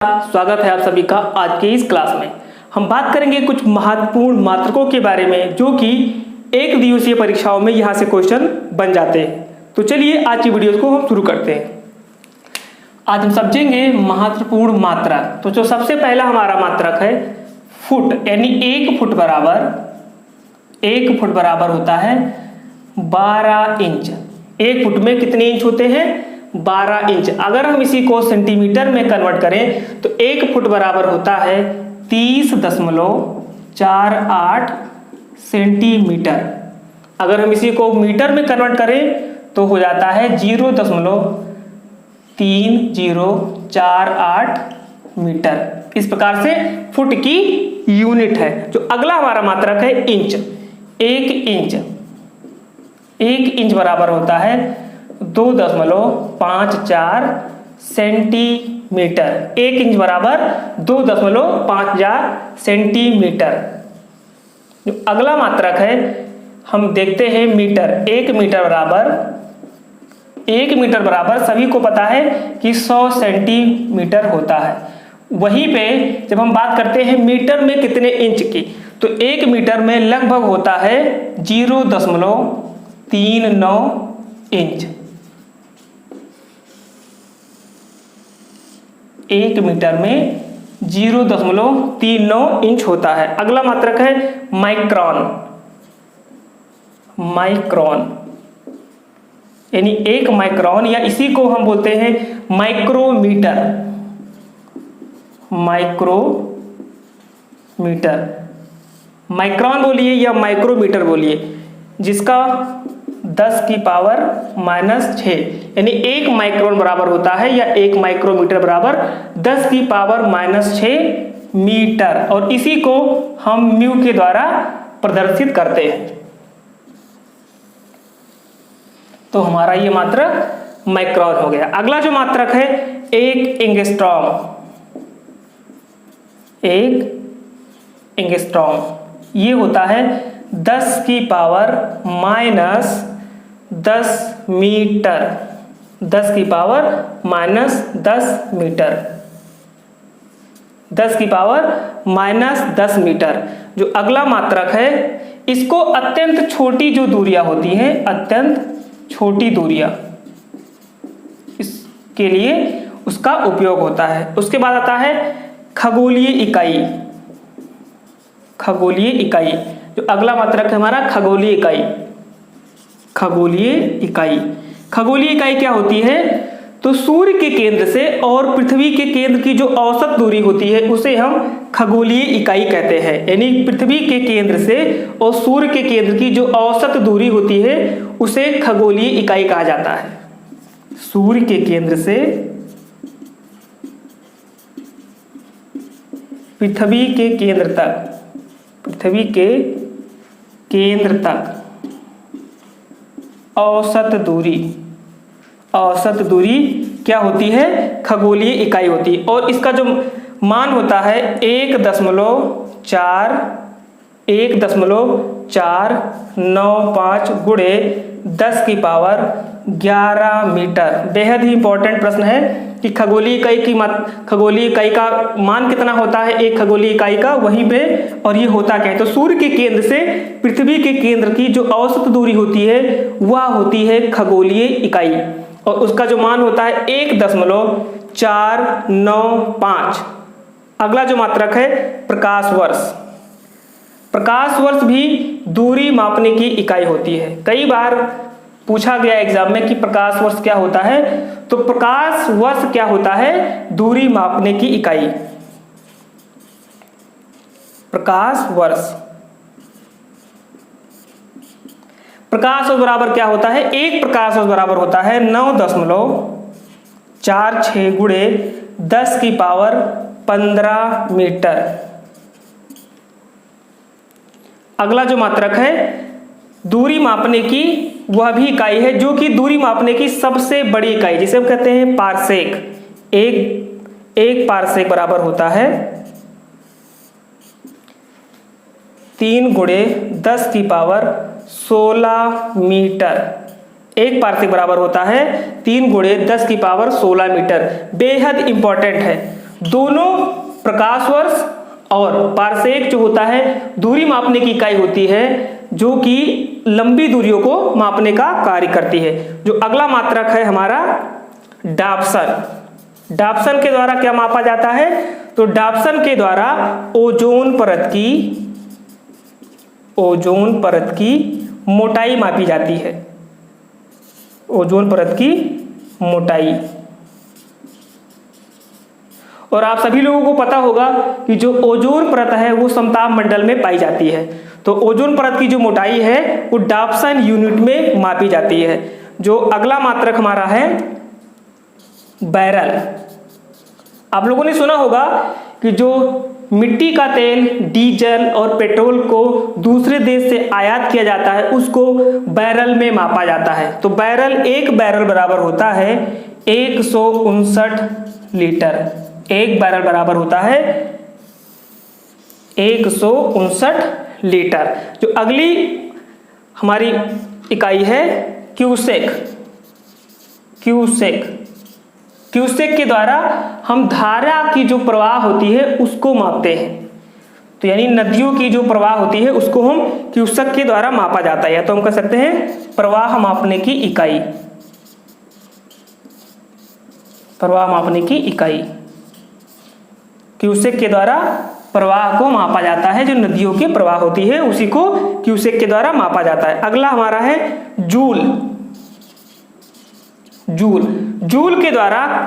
स्वागत है आप सभी का। आज के इस क्लास में हम बात करेंगे कुछ महत्वपूर्ण मात्रकों के बारे में जो कि एक दिवसीय परीक्षाओं में यहाँ से क्वेश्चन बन जाते हैं। तो चलिए आज की वीडियो को हम शुरू करते हैं। आज हम समझेंगे महत्वपूर्ण मात्रक। तो जो सबसे पहला हमारा मात्रक है फुट, यानी एक फुट बराबर होता है 12 इंच। एक फुट में कितने इंच होते हैं? 12 इंच। अगर हम इसी को सेंटीमीटर में कन्वर्ट करें तो एक फुट बराबर होता है 30.48 सेंटीमीटर। अगर हम इसी को मीटर में कन्वर्ट करें तो हो जाता है 0.3048 मीटर। इस प्रकार से फुट की यूनिट है। जो अगला हमारा मात्रक है इंच। एक इंच बराबर होता है 2.54 सेंटीमीटर। एक इंच बराबर 2.54 सेंटीमीटर। जो अगला मात्रक है हम देखते हैं मीटर। एक मीटर बराबर सभी को पता है कि 100 सेंटीमीटर होता है। वहीं पे जब हम बात करते हैं मीटर में कितने इंच की, तो एक मीटर में लगभग होता है 0.39 इंच। एक मीटर में 0.39 इंच होता है। अगला मात्रक है माइक्रोन, यानी एक माइक्रोन, या इसी को हम बोलते हैं माइक्रोमीटर। माइक्रोन बोलिए या माइक्रोमीटर बोलिए, जिसका 10⁻⁻6, यानी एक माइक्रोन बराबर होता है या एक माइक्रोमीटर बराबर 10⁻⁻6 मीटर। और इसी को हम म्यू के द्वारा प्रदर्शित करते हैं। तो हमारा ये मात्रक माइक्रोन हो गया। अगला जो मात्रक है एक एंगस्ट्रॉम। ये होता है 10⁻⁻10 मीटर। 10⁻⁻10 मीटर। 10⁻⁻10 मीटर। जो अगला मात्रक है, इसको अत्यंत छोटी जो दूरियां होती हैं, अत्यंत छोटी दूरियां, इसके लिए उसका उपयोग होता है। उसके बाद आता है खगोलीय इकाई। जो अगला मात्रक है हमारा खगोलीय इकाई क्या होती है? तो सूर्य के केंद्र से और पृथ्वी के केंद्र की जो औसत दूरी होती है उसे हम खगोलीय इकाई कहते हैं। यानी पृथ्वी के केंद्र से और सूर्य के केंद्र की जो औसत दूरी होती है उसे खगोलीय इकाई कहा जाता है। सूर्य के केंद्र से पृथ्वी के केंद्र तक औसत दूरी क्या होती है? खगोलीय इकाई होती है। और इसका जो मान होता है 1.495 गुणे 10⁻11 मीटर। बेहद ही इंपॉर्टेंट प्रश्न है कि खगोलीय इकाई का मान कितना होता है एक खगोलीय इकाई का, वहीं पे, और ये होता क्या है? तो सूर्य के केंद्र से पृथ्वी के केंद्र की जो औसत दूरी होती है वह होती है खगोलीय इकाई, और उसका जो मान होता है 1.495। अगला जो मात्रक है प्रकाश वर्ष भी दूरी मापने की इकाई होती है। कई बार पूछा गया एग्जाम में कि प्रकाश वर्ष क्या होता है, तो प्रकाश वर्ष क्या होता है? दूरी मापने की इकाई। प्रकाश वर्ष बराबर क्या होता है? एक प्रकाश वर्ष बराबर होता है 9.46 गुणे 10⁻15 मीटर। अगला जो मात्रक है दूरी मापने की, वह भी इकाई है जो कि दूरी मापने की सबसे बड़ी इकाई, जिसे हम कहते हैं पारसेक। एक पारसेक बराबर होता है 3 गुणे 10⁻16 मीटर। एक पारसेक बराबर होता है 3 गुणे 10⁻16 मीटर। बेहद इंपॉर्टेंट है। दोनों प्रकाश वर्ष और पारसेक जो होता है दूरी मापने की इकाई होती है, जो कि लंबी दूरियों को मापने का कार्य करती है। जो अगला मात्रक है हमारा डाप्सन। डाप्सन के द्वारा क्या मापा जाता है? तो डाप्सन के द्वारा ओजोन परत की मोटाई मापी जाती है। ओजोन परत की मोटाई। और आप सभी लोगों को पता होगा कि जो ओजोन परत है वो समताप मंडल में पाई जाती है। तो ओजोन परत की जो मोटाई है वो डाप्सन यूनिट में मापी जाती है। जो अगला मात्रक हमारा है बैरल। आप लोगों ने सुना होगा कि जो मिट्टी का तेल, डीजल और पेट्रोल को दूसरे देश से आयात किया जाता है उसको बैरल में मापा जाता है। तो एक बैरल बराबर होता है 159 लीटर। एक बैरल बराबर होता है 159 लीटर। जो अगली हमारी इकाई है क्यूसेक। क्यूसेक के द्वारा हम धारा की जो प्रवाह होती है उसको मापते हैं। तो यानी नदियों की जो प्रवाह होती है उसको हम क्यूसेक के द्वारा मापा जाता है, या तो हम कह सकते हैं प्रवाह मापने की इकाई। प्रवाह मापने की इकाई क्यूसेक के द्वारा प्रवाह को मापा जाता है। जो नदियों की प्रवाह होती है उसी को क्यूसेक के द्वारा मापा जाता है। अगला हमारा है जूल। जूल के द्वारा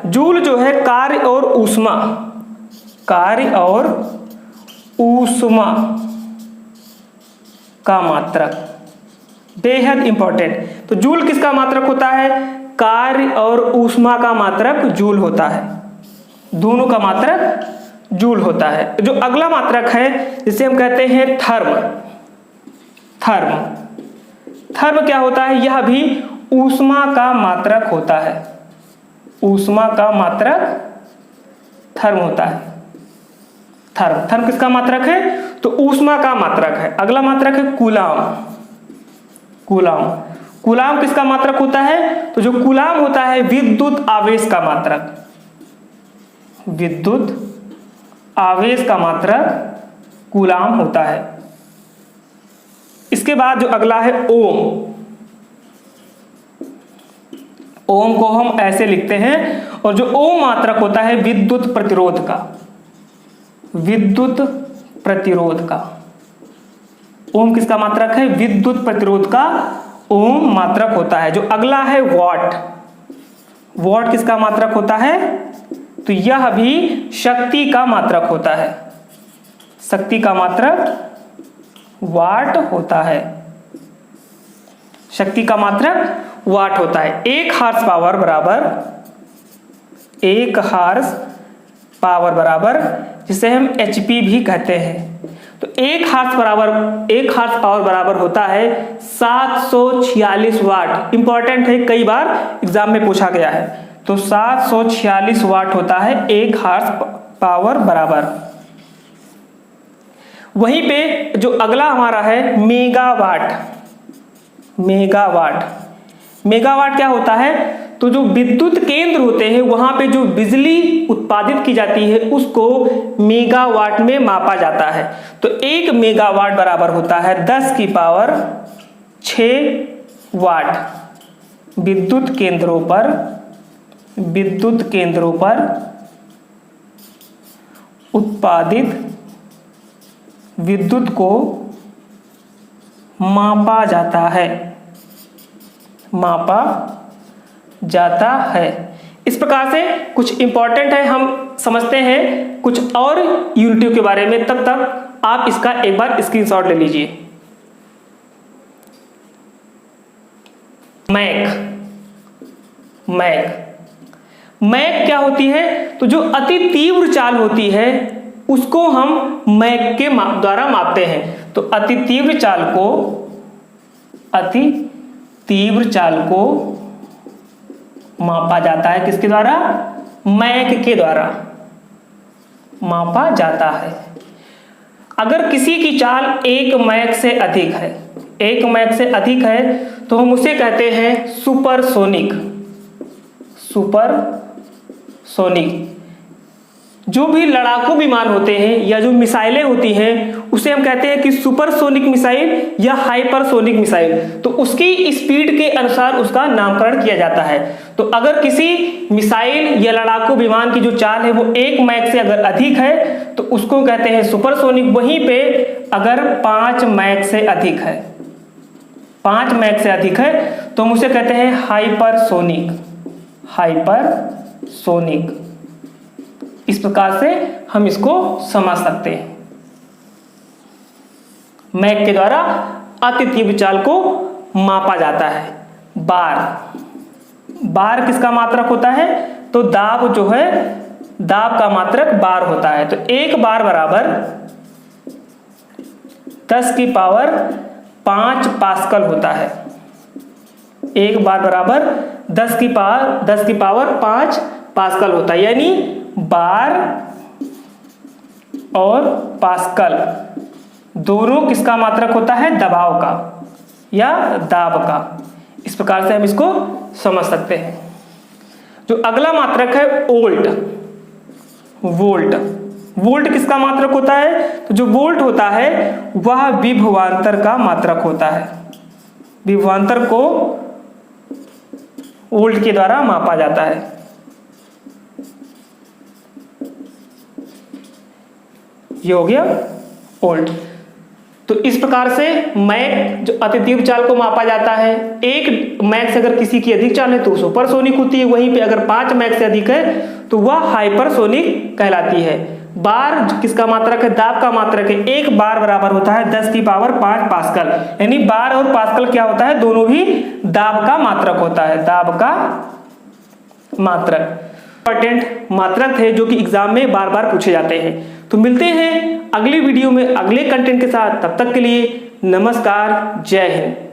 जूल जो है कार्य और ऊष्मा का मात्रक, बेहद इंपॉर्टेंट। तो जूल किसका मात्रक होता है? कार्य और ऊष्मा का मात्रक जूल होता है। दोनों का मात्रक जूल होता है। जो अगला मात्रक है जिसे हम कहते हैं थर्म क्या होता है? यह भी ऊष्मा का मात्रक होता है। ऊष्मा का मात्रक थर्म होता है। थर्म किसका मात्रक है? तो ऊष्मा का मात्रक है। अगला मात्रक है कूलाम किसका मात्रक होता है? तो जो कूलाम होता है विद्युत आवेश का मात्रक। विद्युत आवेश का मात्रक कूलाम होता है। इसके बाद जो अगला है ओम को हम ऐसे लिखते हैं, और जो ओम मात्रक होता है विद्युत प्रतिरोध का। ओम किसका मात्रक है? विद्युत प्रतिरोध का ओम मात्रक होता है। जो अगला है वॉट किसका मात्रक होता है? तो यह भी शक्ति का मात्रक होता है। शक्ति का मात्रक वाट होता है। शक्ति का मात्रक वाट होता है। 1 हार्स पावर बराबर जिसे हम HP भी कहते हैं। तो 1 हार्स पावर बराबर होता है 746 वाट। इंपॉर्टेंट है, कई बार एग्जाम में पूछा गया है। तो 746 वाट होता है 1 हार्स पावर बराबर। वहीं पे जो अगला हमारा है मेगावाट क्या होता है? तो जो विद्युत केंद्र होते हैं वहां पे जो बिजली उत्पादित की जाती है उसको मेगावाट में मापा जाता है। तो 1 मेगावाट बराबर होता है 10 की पावर 6 वाट। विद्युत केंद्रों पर उत्पादित विद्युत को मापा जाता है। इस प्रकार से कुछ इंपॉर्टेंट है, हम समझते हैं कुछ और यूनिटों के बारे में। तब तक आप इसका एक बार स्क्रीनशॉट ले लीजिए। मैक क्या होती है? तो जो अति तीव्र चाल होती है उसको हम मैक के द्वारा मापते हैं। तो अति तीव्र चाल को मापा जाता है किसके द्वारा? मैक के द्वारा मापा जाता है। अगर किसी की चाल 1 मैक से अधिक है तो हम उसे कहते हैं सुपरसोनिक। सुपरसोनिक। जो भी लड़ाकू विमान होते हैं या जो मिसाइलें होती हैं उसे हम कहते हैं कि सुपरसोनिक मिसाइल या हाइपरसोनिक मिसाइल। तो उसकी स्पीड के अनुसार उसका नामकरण किया जाता है। तो अगर किसी मिसाइल या लड़ाकू विमान की जो चाल है वो 1 मैक से अगर अधिक है तो उसको कहते हैं सुपरसोनिक। वहीं पे अगर 5 मैक से अधिक है, 5 मैक से अधिक है तो हम उसे कहते हैं हाइपरसोनिक। हाइपरसोनिक, इस प्रकार से हम इसको समझ सकते हैं। मैक के द्वारा अति तीव्र चाल को मापा जाता है। बार किसका मात्रक होता है? तो दाब जो है, दाब का मात्रक बार होता है। तो 1 बार बराबर 10 की पावर 5 पास्कल होता है। 1 बार बराबर 10 की पावर 5 पास्कल होता है। यानी बार और पास्कल दोनों किसका मात्रक होता है? दबाव का या दाब का। इस प्रकार से हम इसको समझ सकते हैं। जो अगला मात्रक है वोल्ट किसका मात्रक होता है? तो जो वोल्ट होता है वह विभवांतर का मात्रक होता है। विभवांतर को वोल्ट के द्वारा मापा जाता है। ये हो गया वोल्ट। तो इस प्रकार से मैक जो अति तीव्र चाल को मापा जाता है, 1 मैक से अगर किसी की अधिक चाल है तो सुपरसोनिक होती है। वहीं पे अगर 5 मैक से अधिक है तो वह हाइपरसोनिक कहलाती है। बार किसका मात्रक है? दाब का मात्रक है। 1 बार बराबर होता है 10 की पावर 5 पास्कल। यानी बार और पास्कल क्या होता है? दोनों भी दाब का मात्रक होता है। दाब का मात्रक इंपॉर्टेंट मात्रक है जो कि एग्जाम में बार बार पूछे जाते हैं। तो मिलते हैं अगली वीडियो में अगले कंटेंट के साथ। तब तक के लिए नमस्कार, जय हिंद।